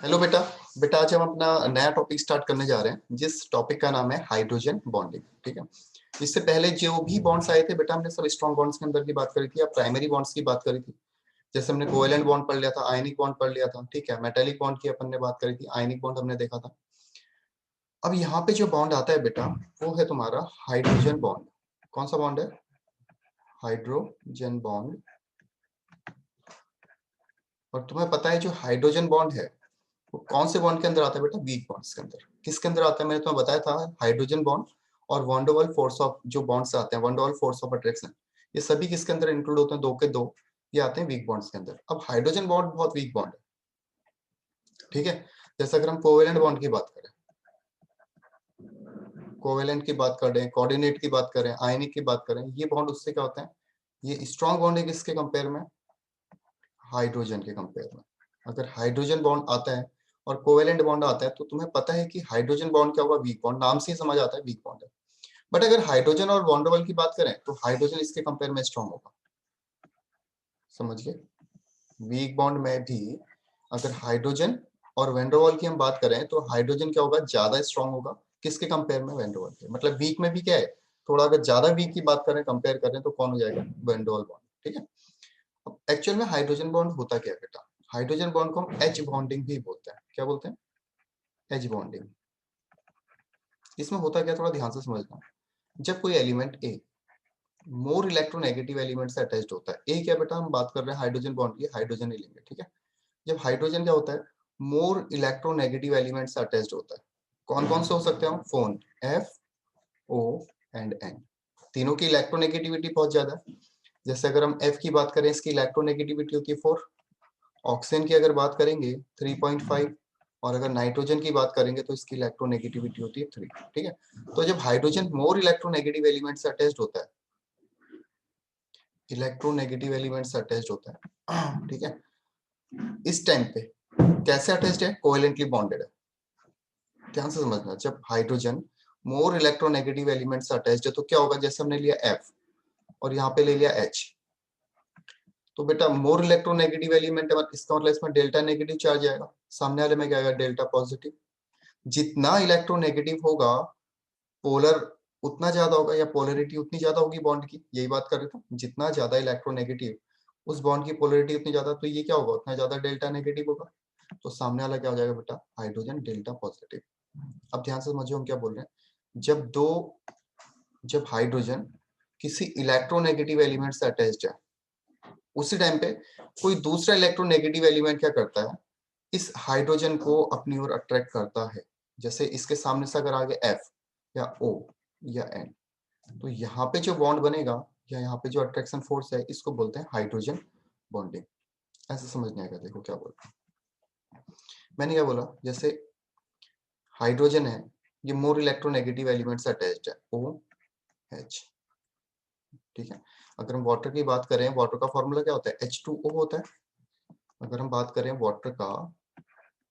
Hello बेटा। बेटा आज हम अपना नया टॉपिक स्टार्ट करने जा रहे हैं जिस टॉपिक का नाम है हाइड्रोजन बॉन्डिंग। ठीक है। इससे पहले जो भी बॉन्ड्स आए थे बेटा हमने सब स्ट्रॉन्ग बॉन्ड्स के अंदर की बात करी थी या प्राइमरी बॉन्ड्स की बात करी थी। जैसे हमने कोवेलेंट बॉन्ड पढ़ लिया था, आयनिक बॉन्ड पढ़ लिया था। ठीक है। मेटेलिक बॉन्ड की अपन ने बात करी थी, आयनिक बॉन्ड हमने देखा था। अब यहाँ पे जो बॉन्ड आता है बेटा वो है तुम्हारा हाइड्रोजन बॉन्ड। कौन सा बॉन्ड है? Hydrogen bond. और तुम्हें पता है जो हाइड्रोजन बॉन्ड है वो कौन से बॉन्ड के अंदर आता है बेटा? वीक बॉन्ड्स के अंदर। किसके अंदर आता है? मैंने तुम्हें बताया था हाइड्रोजन बॉन्ड और van der Waals force of जो बॉन्ड्स आते हैं, von der Waals force of attraction, ये सभी किसके अंदर इंक्लूड होते हैं? दो के दो ये आते हैं वीक बॉन्ड्स के अंदर। अब हाइड्रोजन बॉन्ड बहुत वीक बॉन्ड है। ठीक है। जैसे अगर हम कोवेलेंट बॉन्ड की बात करें, कोवेलेंट की बात करें, कोऑर्डिनेट की बात करें, आयनिक की बात करें, ये बॉन्ड उससे क्या होते हैं? ये स्ट्रॉन्ग बॉन्ड है किसके कंपेयर में? हाइड्रोजन के कंपेयर में। अगर हाइड्रोजन बॉन्ड आता है और कोवेलेंट बॉन्ड आता है तो तुम्हें पता है कि हाइड्रोजन बॉन्ड क्या होगा? Weak bond. नाम से ही समझ आता है वीक बॉन्ड है। बट अगर हाइड्रोजन और वॉन डर वाल्स की बात करें तो हाइड्रोजन इसके कंपेयर में स्ट्रॉन्ग होगा। समझ गए? वीक बॉन्ड में भी अगर हाइड्रोजन और वैन डर वाल्स की हम बात करें तो हाइड्रोजन क्या होगा? ज्यादा स्ट्रॉन्ग होगा। किसके कंपेयर में? वैन डर वाल्स के। मतलब वीक में भी क्या है? थोड़ा अगर ज्यादा वीक की बात करें, कंपेयर करें, तो कौन हो जाएगा? Van der Waals bond. ठीक है। अब एक्चुअल में हाइड्रोजन बॉन्ड होता क्या है बेटा? हाइड्रोजन बॉन्ड को हम एच बॉन्डिंग भी बोलते हैं। क्या बोलते हैं? H bonding. इसमें होता क्या, थोड़ा ध्यान से समझना। जब कोई एलिमेंट ए मोर इलेक्ट्रोनेगेटिव एलिमेंट से अटैच्ड होता है, ए क्या बेटा? हम बात कर रहे हैं हाइड्रोजन बॉन्ड की, हाइड्रोजन ही लेंगे। ठीक है। जब हाइड्रोजन क्या होता है? मोर इलेक्ट्रोनेगेटिव एलिमेंट से अटैच्ड होता है। कौन कौन से हो सकते हैं? फोन, एफ, ओ एंड एन। तीनों की इलेक्ट्रोनेगेटिविटी बहुत ज्यादा है। जैसे अगर हम एफ की बात करें, इसकी इलेक्ट्रोनेगेटिविटी होती है 4। ऑक्सीजन की अगर बात करेंगे 3.5। और अगर नाइट्रोजन की बात करेंगे तो इसकी इलेक्ट्रोनेगेटिविटी होती है 3। ठीक है। तो जब हाइड्रोजन मोर इलेक्ट्रोनेगेटिव एलिमेंट से अटैच्ड होता है, इलेक्ट्रोनेगेटिव एलिमेंट से अटैच्ड होता है, ठीक है, इस टाइम पे कैसे अटैच्ड है? कोवेलेंटली बॉन्डेड है। ध्यान से समझना। जब हाइड्रोजन मोर इलेक्ट्रोनेगेटिव एलिमेंट से अटैच्ड है तो क्या होगा? जैसे हमने लिया एफ और यहाँ पे ले लिया एच, तो बेटा मोर इलेक्ट्रोनेगेटिव एलिमेंट है, इसका मतलब इसमें डेल्टा नेगेटिव चार्ज आएगा। सामने वाले में क्या आएगा? Delta positive. जितना इलेक्ट्रोनेगेटिव होगा पोलर उतना ज्यादा होगा, या पोलरिटी उतनी ज्यादा होगी बॉन्ड की। यही बात कर रहे थे, जितना ज्यादा इलेक्ट्रोनेगेटिव उस बॉन्ड की पोलरिटी उतनी ज्यादा, तो ये क्या होगा? उतना ज्यादा डेल्टा नेगेटिव होगा। तो सामने वाला क्या हो जाएगा बेटा? Hydrogen delta positive. अब ध्यान से समझिए हम क्या बोल रहे हैं। जब हाइड्रोजन किसी इलेक्ट्रोनेगेटिव एलिमेंट से अटैच्ड है, उसी टाइम पे कोई दूसरा इलेक्ट्रोनेगेटिव एलिमेंट क्या करता है? इस हाइड्रोजन को अपनी ओर अट्रैक्ट करता है। जैसे इसके सामने से अगर आगे एफ या ओ या एन, तो यहाँ पे जो बॉन्ड बनेगा या यहाँ पे जो अट्रैक्शन फोर्स है इसको बोलते हैं हाइड्रोजन बॉन्डिंग। ऐसे समझने आएगा। देखो क्या बोल रहा हूं मैंने। क्या बोला? जैसे हाइड्रोजन है, ये मोर इलेक्ट्रोनेगेटिव एलिमेंट से अटैच्ड है, ओ एच। ठीक है। अगर हम वाटर की बात करें, वाटर का फॉर्मूला क्या होता है? H2O होता है। अगर हम बात करें वाटर का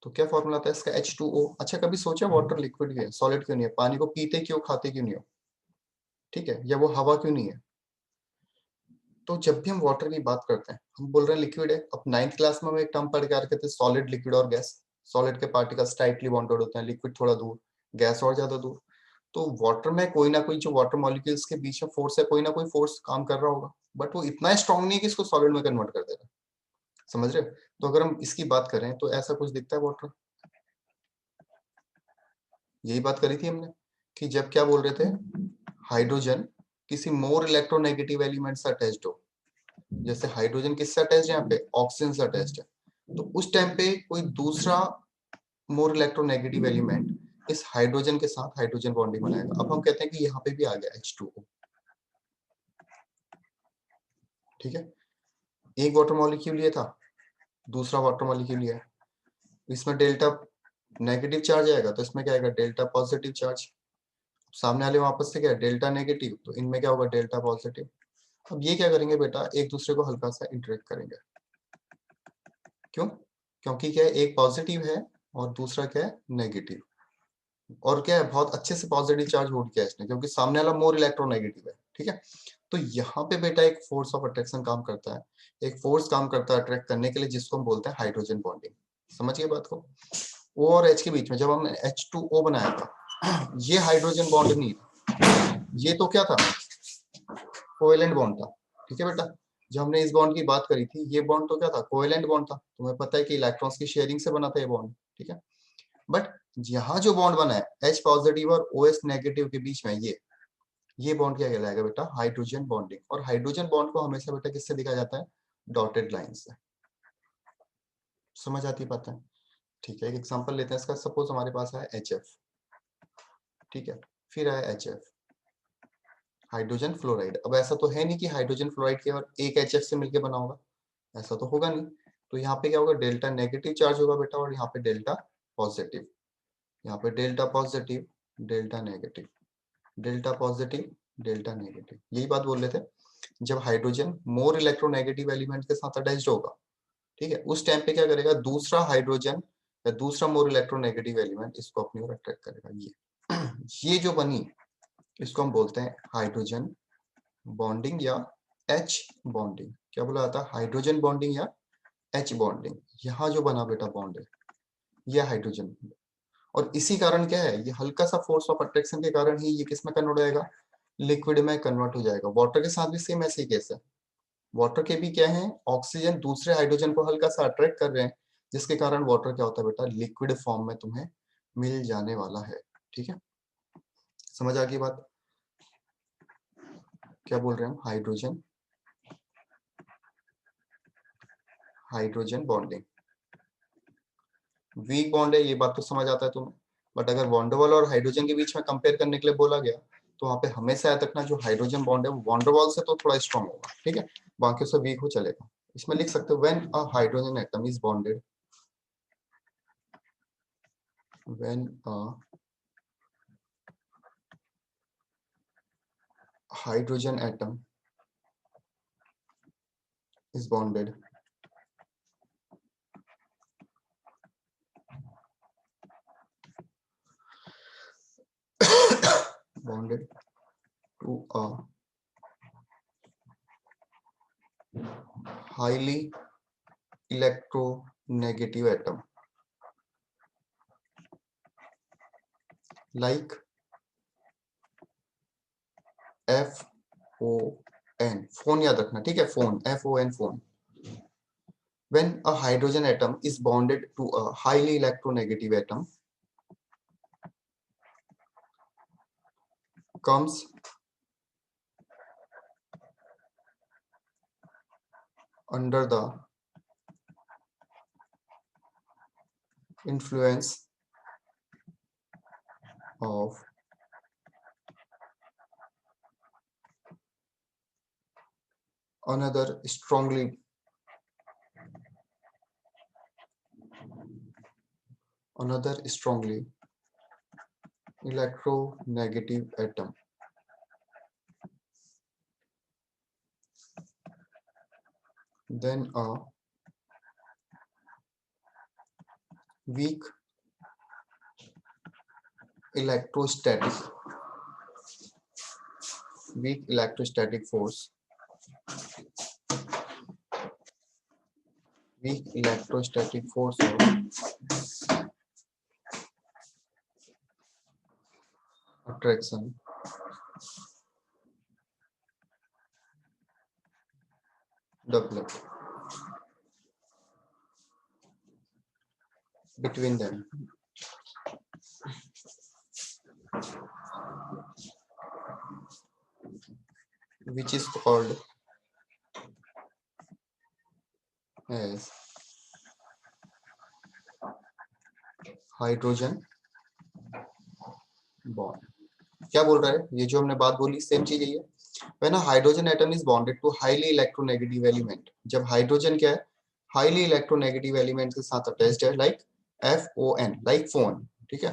तो क्या फॉर्मूला आता है इसका? H2O। अच्छा, कभी सोचा वाटर लिक्विड है, सॉलिड क्यों नहीं है? पानी को पीते क्यों, खाते क्यों नहीं हो? ठीक है। या वो हवा क्यों नहीं है? तो जब भी हम वाटर की बात करते हैं हम बोल रहे हैं लिक्विड है। अब 9th क्लास में हम एक टर्म पढ़ के आ रखे थे, सॉलिड, लिक्विड और गैस। सॉलिड के पार्टिकल्स टाइटली बॉन्डेड होते हैं, लिक्विड थोड़ा दूर, गैस और ज्यादा दूर। तो वाटर में कोई ना कोई जो वाटर मॉलिक्यूल्स के बीच में फोर्स है, कोई ना कोई फोर्स काम कर रहा होगा, बट वो इतना स्ट्रांग नहीं है कि इसको सॉलिड में कन्वर्ट कर देगा। समझ रहे हो? तो अगर हम इसकी बात करें तो ऐसा कुछ दिखता है वाटर। यही बात करी थी हमने कि जब क्या बोल रहे थे, हाइड्रोजन किसी मोर इलेक्ट्रोनेगेटिव एलिमेंट से अटैच्ड हो। जैसे हाइड्रोजन किससे अटैच्ड है? यहाँ पे ऑक्सीजन से अटैच्ड है। तो उस टाइम पे कोई दूसरा मोर इलेक्ट्रोनेगेटिव एलिमेंट इस हाइड्रोजन के साथ हाइड्रोजन बॉन्डिंग बनाएगा। अब हम कहते हैं कि यहाँ पे भी आ गया H2O। ठीक है। एक वाटर मॉलिक्यूल ये था, दूसरा वाटर मॉलिक्यूल ये है। इसमें डेल्टा नेगेटिव चार्ज आएगा तो इसमें क्या आएगा? Delta positive charge. सामने वाले वापस से क्या है? डेल्टा नेगेटिव, तो इनमें क्या होगा? Delta positive. अब ये क्या करेंगे बेटा? एक दूसरे को हल्का सा इंटरेक्ट करेंगे। क्यों? क्योंकि क्या है? एक पॉजिटिव है और दूसरा क्या है? नेगेटिव। और क्या है? बहुत अच्छे से पॉजिटिव चार्ज होल्ड किया इसने, क्योंकि सामने वाला मोर इलेक्ट्रोनेगेटिव है। ठीक है। तो यहाँ पे बेटा एक फोर्स ऑफ अट्रैक्शन काम करता है, एक फोर्स काम करता है अट्रैक्ट करने के लिए, जिसको हम बोलते हैं हाइड्रोजन बॉन्डिंग। समझ गए बात को? O और H के बीच में जब हमने H2O बनाया था, ये हाइड्रोजन बॉन्ड नहीं था, ये तो क्या था, कोवेलेंट बॉन्ड था। ठीक है बेटा, जब हमने इस बॉन्ड की बात करी थी, ये बॉन्ड तो क्या था, कोवेलेंट बॉन्ड था। तुम्हें पता है कि इलेक्ट्रॉन्स की शेयरिंग से बना था ये बॉन्ड। ठीक है, बट यहाँ जो बॉन्ड बना है H पॉजिटिव और OH नेगेटिव के बीच में, ये बॉन्ड क्या कहलाएगा बेटा, हाइड्रोजन बॉन्डिंग। और हाइड्रोजन बॉन्ड को हमेशा बेटा किससे दिखाया जाता है, डॉटेड लाइन से। समझ आती बात है? ठीक है, एक एग्जांपल लेते हैं इसका। सपोज हमारे पास है HF, ठीक है, फिर है HF, हाइड्रोजन फ्लोराइड। अब ऐसा तो है नहीं कि हाइड्रोजन फ्लोराइड केवल एक HF से मिलकर बना होगा, ऐसा तो होगा नहीं। तो यहाँ पे क्या होगा, डेल्टा नेगेटिव चार्ज होगा बेटा, और यहाँ पे डेल्टा पॉजिटिव, यहाँ पे delta positive, delta negative, delta positive, delta negative. यही बात बोल रहे थे, जब हाइड्रोजन मोर इलेक्ट्रोनेगेटिव एलिमेंट के साथ अटैच्ड होगा, ठीक है, उस टाइम पे क्या करेगा, दूसरा हाइड्रोजन या दूसरा मोर इलेक्ट्रोनेगेटिव एलिमेंट इसको अपनी ओर अट्रैक्ट करेगा। ये जो बनी, इसको हम बोलते हैं हाइड्रोजन बॉन्डिंग या H बॉन्डिंग। क्या बोला जाता है, हाइड्रोजन बॉन्डिंग या H बॉन्डिंग। यहाँ जो बना बेटा बॉन्ड है, यह हाइड्रोजन। और इसी कारण क्या है, ये हल्का सा फोर्स ऑफ अट्रैक्शन के कारण ही ये किस में कन्वर्ट हो जाएगा, लिक्विड में कन्वर्ट हो जाएगा। वाटर के साथ भी सेम ऐसे ही केस है। वाटर के भी क्या है, ऑक्सीजन दूसरे हाइड्रोजन को हल्का सा अट्रैक्ट कर रहे हैं, जिसके कारण वाटर क्या होता है बेटा, लिक्विड फॉर्म में तुम्हें मिल जाने वाला है। ठीक है, समझ आ गई बात, क्या बोल रहे हैं हम, hydrogen, hydrogen bonding. Weak bond है, ये बात तो समझ आता है तुम्हें। बट अगर वॉन्डरवॉल और हाइड्रोजन के बीच में कंपेयर करने के लिए बोला गया, तो वहां पे हमेशा याद रखना, जो हाइड्रोजन बॉन्ड है वो वॉन्डरवॉल से तो थोड़ा स्ट्रॉन्ग होगा, ठीक है, बाकी से वीक हो चलेगा। इसमें लिख सकते हो, when a hydrogen atom is bonded, when a hydrogen atom is bonded bonded to a highly electronegative atom like FON, phone याद रखना, ठीक है, phone, FON, phone. When a hydrogen atom is bonded to a highly electronegative atom comes under the influence of another strongly electronegative atom, then a weak electrostatic force, weak electrostatic force of attraction develop between them, which is called as hydrogen bond. क्या बोल रहा है, ये जो हमने बात बोली same चीज है। When a hydrogen atom is bonded to highly electronegative element, जब हाइड्रोजन क्या है, हाईली इलेक्ट्रोनेगेटिव एलिमेंट के साथ अटैच्ड है, लाइक FON, लाइक फोन, ठीक है,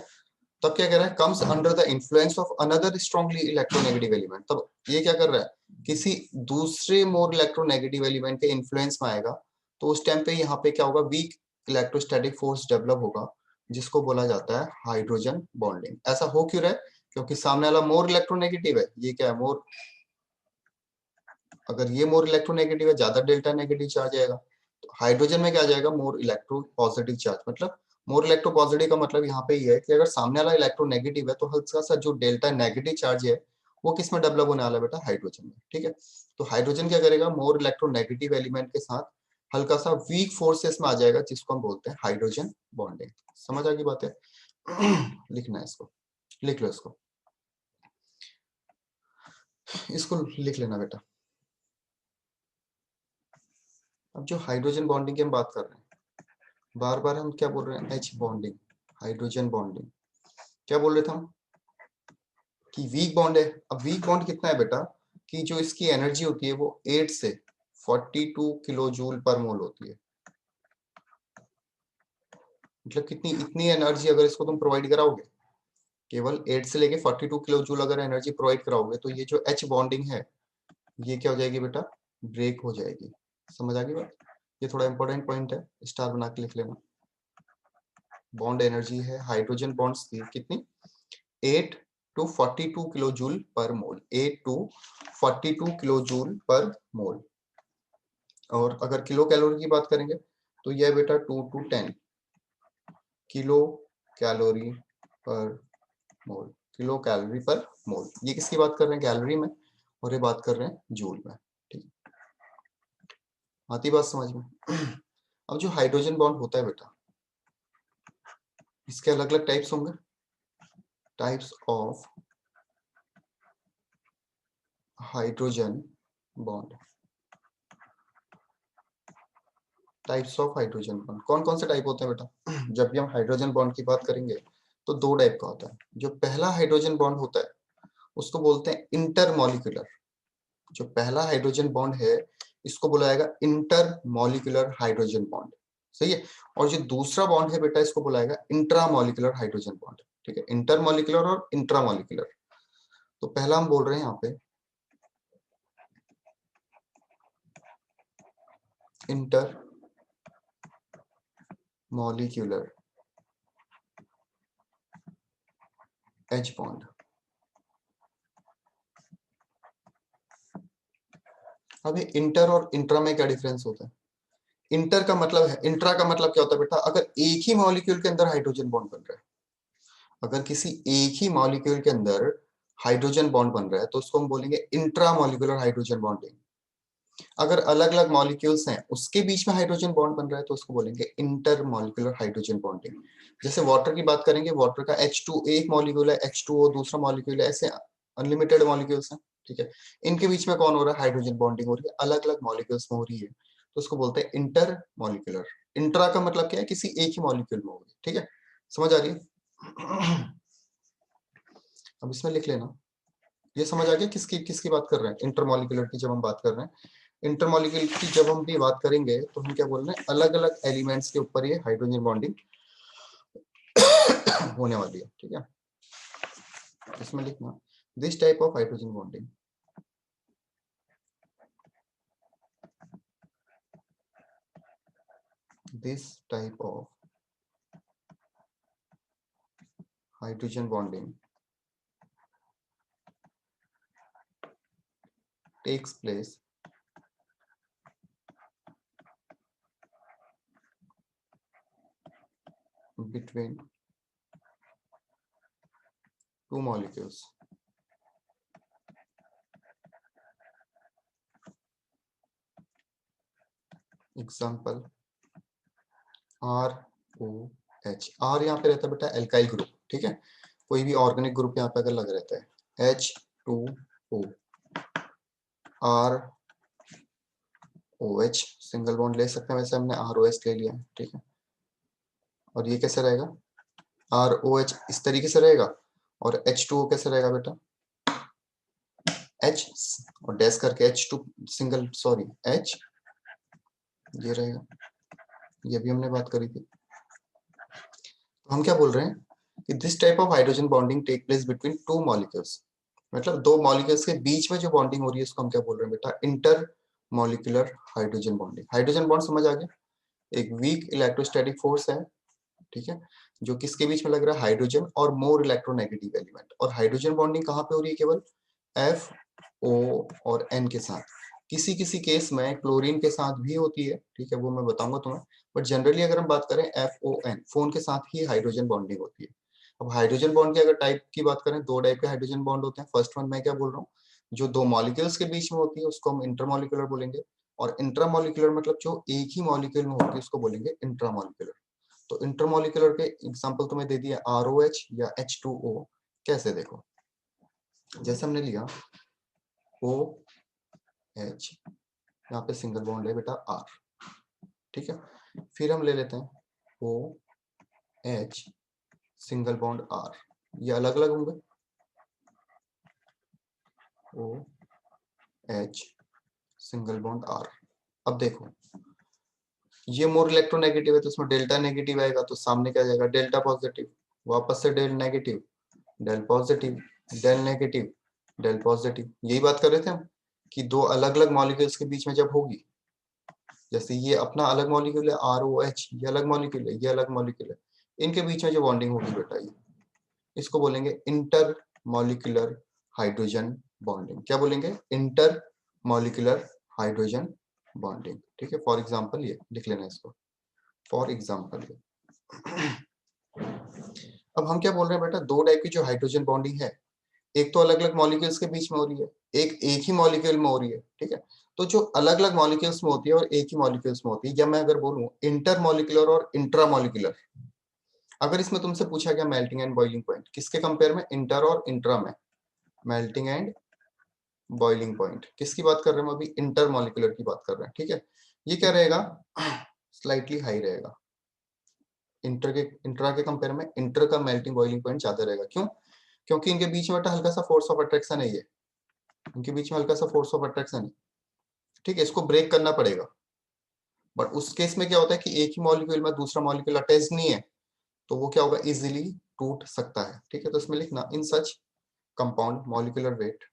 तब क्या कर रहा है, comes under the influence of another strongly electronegative element. तब ये क्या कर रहा है, किसी दूसरे मोर इलेक्ट्रोनेगेटिव एलिमेंट के इन्फ्लुएंस में आएगा, तो उस टाइम पे यहाँ पे क्या होगा, वीक इलेक्ट्रोस्टैटिक फोर्स डेवलप होगा, जिसको बोला जाता है हाइड्रोजन बॉन्डिंग। ऐसा हो क्यों रहा है, क्योंकि सामने वाला मोर इलेक्ट्रोनेगेटिव है, ये क्या है, मोर, अगर ये मोर इलेक्ट्रोनेगेटिव है, ज्यादा डेल्टा नेगेटिव चार्ज आएगा, तो हाइड्रोजन में क्या आ जाएगा, मोर इलेक्ट्रो पॉजिटिव चार्ज, मतलब मोर इलेक्ट्रोपॉजिटिव का मतलब यहाँ पे ये है कि अगर सामने वाला इलेक्ट्रोनेगेटिव है तो हल्का सा जो डेल्टा नेगेटिव चार्ज है वो किस में डेवलप होने वाला है बेटा, हाइड्रोजन में। ठीक है, तो हाइड्रोजन क्या करेगा, मोर इलेक्ट्रोनेगेटिव एलिमेंट के साथ हल्का सा वीक फोर्सेस में आ जाएगा, जिसको हम बोलते हैं हाइड्रोजन बॉन्डिंग। समझ आ गई बात है? लिखना है इसको, लिख लो इसको, इसको लिख लेना बेटा। अब जो हाइड्रोजन बॉन्डिंग की हम बात कर रहे हैं, बार बार हम क्या बोल रहे हैं, एच बॉन्डिंग, हाइड्रोजन बॉन्डिंग। क्या बोल रहे थे हम कि वीक बॉन्ड है। अब वीक बॉन्ड कितना है बेटा, कि जो इसकी एनर्जी होती है वो 8 से 42 किलो जूल पर मोल होती है। मतलब कितनी, इतनी एनर्जी अगर इसको तुम प्रोवाइड कराओगे, केवल 8 से लेके 42 किलो जूल अगर एनर्जी प्रोवाइड कराओगे, तो ये जो एच बॉन्डिंग है ये क्या हो जाएगी बेटा, ब्रेक हो जाएगी। समझ आ गई बात? ये थोड़ा इंपॉर्टेंट पॉइंट है, स्टार बना के लिख लेना। बॉन्ड एनर्जी है हाइड्रोजन बॉन्ड्स की कितनी, 8 to 42 किलो जूल पर मोल, 8 to 42 किलो जूल पर मोल। और अगर किलो कैलोरी की बात करेंगे तो यह बेटा 2 to 10 किलो कैलोरी पर मोल, किलो कैलोरी पर मोल। ये किसकी बात कर रहे हैं, कैलोरी में, और ये बात कर रहे हैं जूल में। ठीक, आती बात समझ में? अब जो हाइड्रोजन बॉन्ड होता है बेटा, इसके अलग अलग टाइप्स होंगे, types of hydrogen bond. Types of hydrogen bond कौन कौन से टाइप होते हैं बेटा? जब भी हम हाइड्रोजन बॉन्ड की बात करेंगे तो दो टाइप का होता है। जो पहला हाइड्रोजन बॉन्ड होता है उसको बोलते हैं इंटरमॉलिक्यूलर। जो पहला हाइड्रोजन बॉन्ड है इसको बोला जाएगा इंटरमॉलिक्यूलर हाइड्रोजन बॉन्ड, सही है। और जो दूसरा बॉन्ड है बेटा इसको बोला जाएगा इंट्रामॉलिक्यूलर हाइड्रोजन बॉन्ड। ठीक है, इंटरमॉलिक्यूलर और इंट्रामॉलिक्यूलर। तो पहला हम बोल रहे हैं यहाँ पे इंटरमॉलिक्यूलर एच बॉन्ड। अभी इंटर और इंट्रा में क्या डिफरेंस होता है? इंटर का मतलब है, इंट्रा का मतलब क्या होता है बेटा, अगर एक ही मॉलिक्यूल के अंदर हाइड्रोजन बॉन्ड बन रहा है, अगर किसी एक ही मॉलिक्यूल के अंदर हाइड्रोजन बॉन्ड बन रहा है तो उसको हम बोलेंगे इंट्रा मॉलिक्यूलर हाइड्रोजन बॉन्डिंग। अगर अलग अलग मॉलिक्यूल्स हैं उसके बीच में हाइड्रोजन बॉन्ड बन रहा है तो उसको बोलेंगे इंटर मॉलिक्यूलर हाइड्रोजन बॉन्डिंग। जैसे वाटर की बात करेंगे, वाटर का H2 एक मॉलिक्यूल है, H2O दूसरा मॉलिक्यूल है, ऐसे अनलिमिटेड मॉलिक्यूल्स हैं। ठीक है, इनके बीच में कौन हो रहा है, हाइड्रोजन बॉन्डिंग हो रही है, अलग अलग मॉलिक्यूल्स में हो रही है, तो उसको बोलते हैं इंटर मॉलिक्यूलर। इंट्रा का मतलब क्या है, किसी एक ही मॉलिक्यूल में होगी। ठीक है, समझ आ रही है? अब इसमें लिख लेना, ये समझ आ गया किसकी किसकी बात कर रहे हैं, इंटरमॉलिक्यूलर की जब हम बात कर रहे हैं। इंटरमॉलिक्यूलर की जब हम भी बात करेंगे तो हम क्या बोल रहे हैं, अलग अलग एलिमेंट्स के ऊपर ये हाइड्रोजन बॉन्डिंग होने वाली है। ठीक है, इसमें लिखना this type of hydrogen bonding, this type of hydrogen bonding takes place between two molecules. Example ROH। R यहाँ पे रहता है बेटा एल्काइल ग्रुप। ठीक है, कोई भी ऑर्गेनिक ग्रुप यहाँ पे अगर लग रहता है, H2O, ROH सिंगल बॉन्ड ले सकते हैं, वैसे हमने ROH ले लिया है। ठीक है, और ये कैसे रहेगा, ROH इस तरीके से रहेगा, और H2O कैसे रहेगा बेटा, H और डैश करके H2 सिंगल, सॉरी H, ये रहेगा, ये भी हमने बात करी थी। तो हम क्या बोल रहे हैं कि this type of hydrogen bonding take place between two molecules, मतलब दो मॉलिक्यूल्स के बीच में जो बॉन्डिंग हो रही है उसको हम क्या बोल रहे हैं बेटा, inter molecular hydrogen bonding. Hydrogen bond समझ आ गया, एक वीक इलेक्ट्रोस्टैटिक फोर्स है। ठीक है, जो किसके बीच में लग रहा है, हाइड्रोजन और मोर इलेक्ट्रोनेगेटिव एलिमेंट। और हाइड्रोजन बॉन्डिंग कहाँ पे हो रही है, केवल F O और N के साथ। किसी किसी केस में क्लोरीन के साथ भी होती है, ठीक है, वो मैं बताऊंगा तुम्हें, बट जनरली अगर हम बात करें FON, फोन के साथ ही हाइड्रोजन बॉन्डिंग होती है। अब हाइड्रोजन बॉन्ड की अगर टाइप की बात करें, दो टाइप के हाइड्रोजन बॉन्ड होते हैं। फर्स्ट वन मैं क्या बोल रहा हूँ, जो दो मॉलिक्यूल्स के बीच में होती है उसको हम इंटरमॉलिक्यूलर बोलेंगे, और इंट्रामॉलिक्यूलर मतलब जो एक ही मॉलिक्यूल में होती है उसको बोलेंगे इंट्रामॉलिक्यूलर। तो इंटरमॉलिक्यूलर के एग्जांपल तुम्हें दे दिया ROH या H2O। कैसे, देखो, जैसे हमने लिया OH, यहाँ पे सिंगल बॉन्ड है बेटा R, ठीक है, फिर हम ले लेते हैं OH सिंगल बॉन्ड R, ये अलग अलग होंगे, OH सिंगल बॉन्ड R। अब देखो, ये मोर इलेक्ट्रोनेगेटिव है तो इसमें डेल्टा नेगेटिव आएगा, तो सामने क्या जाएगा, डेल्टा पॉजिटिव, वापस से del negative, del positive, del negative, del positive. यही बात कर रहे थे हम कि दो अलग अलग मॉलिक्यूल्स के बीच में जब होगी, जैसे ये अपना अलग मॉलिक्यूल है ROH, ये अलग मॉलिक्यूल है, ये अलग मॉलिक्यूल है, इनके बीच में जो बॉन्डिंग होगी बेटा, ये इसको बोलेंगे इंटर मॉलिक्यूलर हाइड्रोजन बॉन्डिंग। क्या बोलेंगे, इंटर मॉलिक्यूलर हाइड्रोजन बॉन्डिंग, ठीक है। फॉर एग्जांपल ये लिख लेना इसको, फॉर एग्जांपल ये। अब हम क्या बोल रहे हैं बेटा, दो टाइप की जो हाइड्रोजन बॉन्डिंग है, एक तो अलग अलग मॉलिक्यूल्स के बीच में हो रही है, एक ही मॉलिक्यूल में हो रही है, ठीक है। तो जो अलग अलग मॉलिक्यूल्स में होती है और एक ही मॉलिक्यूल्स में होती है, या मैं अगर बोलूं इंटर मॉलिक्यूलर और इंट्रा मॉलिक्यूलर, अगर इसमें तुमसे पूछा गया मेल्टिंग एंड बॉइलिंग पॉइंट, किसके कंपेयर में, इंटर और इंट्रा में, मेल्टिंग एंड बॉइलिंग पॉइंट किसकी बात कर रहे हैं हम, अभी इंटर मॉलिक्यूलर की बात कर रहे हैं, ठीक है। ये क्या रहेगा, स्लाइटली हाई रहेगा, इंट्रा के कंपेयर में इंटर का मेल्टिंग बॉइलिंग पॉइंट ज्यादा रहेगा। क्यों, क्योंकि इनके बीच में हल्का सा फोर्स ऑफ अट्रैक्शन है, ये इनके बीच में हल्का सा फोर्स ऑफ अट्रैक्शन है, ठीक है, इसको ब्रेक करना पड़ेगा। बट उस केस में क्या होता है कि एक ही मॉलिक्यूल में दूसरा मॉलिक्यूल अटैच नहीं है, तो वो क्या होगा, इजीली टूट सकता है, ठीक है। तो इसमें लिखना, in such compound molecular weight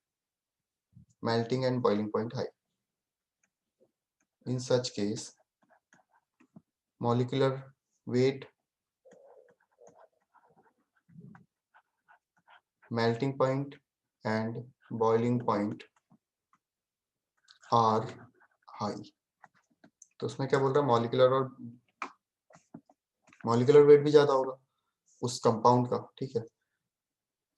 melting and boiling point high, in such case molecular weight melting point and boiling point are high। तो उसमें क्या बोल रहा है, मॉलिक्यूलर वेट भी ज्यादा होगा उस कंपाउंड का, ठीक है,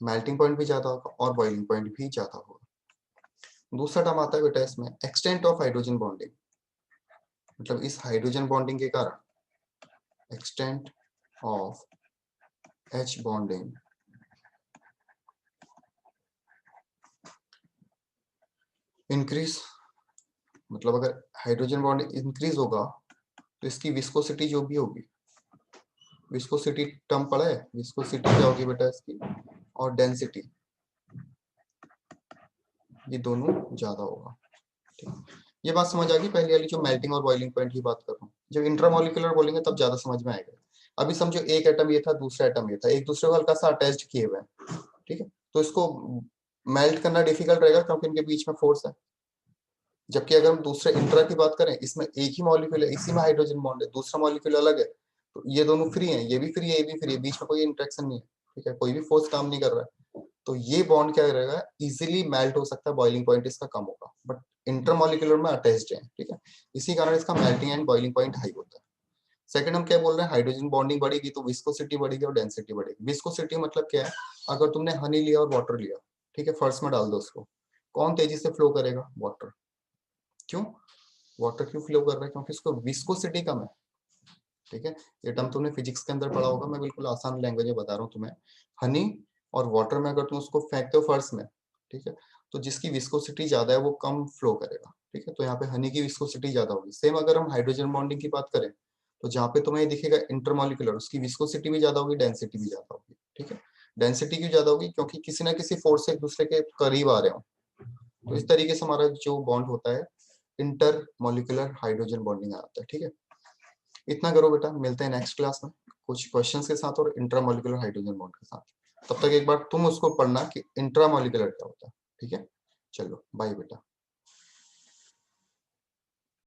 मेल्टिंग पॉइंट भी ज्यादा होगा और बॉइलिंग पॉइंट भी ज्यादा होगा। दूसरा टर्म आता है बेटा इसमें, एक्सटेंट ऑफ हाइड्रोजन बॉन्डिंग, मतलब इस हाइड्रोजन बॉन्डिंग के कारण extent of H bonding increase, मतलब अगर हाइड्रोजन बॉन्ड इंक्रीज होगा तो इसकी विस्कोसिटी जो भी होगी, विस्कोसिटी टर्म पढ़ा है, विस्कोसिटी क्या होगी बेटा इसकी, और डेंसिटी, ये दोनों ज्यादा होगा, ठीक। ये बात समझ आ गई, पहली वाली जो मेल्टिंग और बॉइलिंग पॉइंट की बात कर रहा हूँ। जब इंट्रामॉलिक्यूलर बोलेंगे तब ज्यादा समझ में आएगा। अभी समझो एक एटम ये था, दूसरा एटम ये था, एक दूसरे को हल्का सा अटैच्ड किए हुए हैं, ठीक है, तो इसको मेल्ट करना डिफिकल्ट रहेगा क्योंकि इनके बीच में फोर्स है। जबकि अगर हम दूसरे इंट्रा की बात करें, इसमें एक ही मॉलिक्यूल है, इसी में हाइड्रोजन बॉन्ड है, दूसरा मॉलिक्यूल अलग है, तो ये दोनों फ्री हैं, ये भी फ्री है, ये भी फ्री है, बीच में कोई इंटरेक्शन नहीं है, ठीक है, कोई भी फोर्स काम नहीं कर रहा है, तो ये बॉन्ड क्या रहेगा, इजीली मेल्ट हो सकता है, बॉइलिंग पॉइंट इसका कम होगा, बट इंटरमॉलिक्यूलर में अटैच्ड है, ठीक है, इसी कारण इसका melting and boiling point high होता है। सेकंड हम क्या बोल रहे हैं, हाइड्रोजन बॉन्डिंग बढ़ेगी तो विस्कोसिटी बढ़ेगी और डेंसिटी बढ़ेगी। विस्कोसिटी मतलब क्या है, अगर तुमने हनी लिया और वाटर लिया, ठीक है, फर्स्ट में डाल दो उसको, कौन तेजी से फ्लो करेगा, वाटर। क्यों, वाटर क्यों फ्लो कर रहा है, क्योंकि इसको विस्कोसिटी कम है, ठीक है। ये टर्म तुमने फिजिक्स के अंदर पढ़ा होगा, मैं बिल्कुल आसान लैंग्वेज में बता रहा हूँ तुम्हें। हनी और वाटर में अगर तुम उसको फेंकते हो फर्श में, ठीक है, तो जिसकी विस्कोसिटी ज्यादा है वो कम फ्लो करेगा, ठीक है, तो यहाँ पे हनी की विस्कोसिटी ज्यादा होगी। सेम अगर हम हाइड्रोजन बॉन्डिंग की बात करें, तो जहाँ पे तुम्हें दिखेगा इंटरमॉलिक्यूलर, उसकी विस्कोसिटी भी ज्यादा होगी, डेंसिटी भी ज्यादा होगी, ठीक है। डेंसिटी क्यों ज्यादा होगी, क्योंकि किसी ना किसी फोर्स से एक दूसरे के करीब आ रहे हो, तो इस तरीके से हमारा जो बॉन्ड होता है इंटर मॉलिक्यूलर हाइड्रोजन बॉन्डिंग आता है, ठीक है। इतना करो बेटा, मिलते हैं नेक्स्ट क्लास में कुछ क्वेश्चंस के साथ और इंट्रामॉलिक्यूलर हाइड्रोजन बॉन्ड के साथ। तब तक एक बार तुम उसको पढ़ना कि इंट्रामॉलिक्यूलर क्या होता है, ठीक है। चलो बाय बेटा।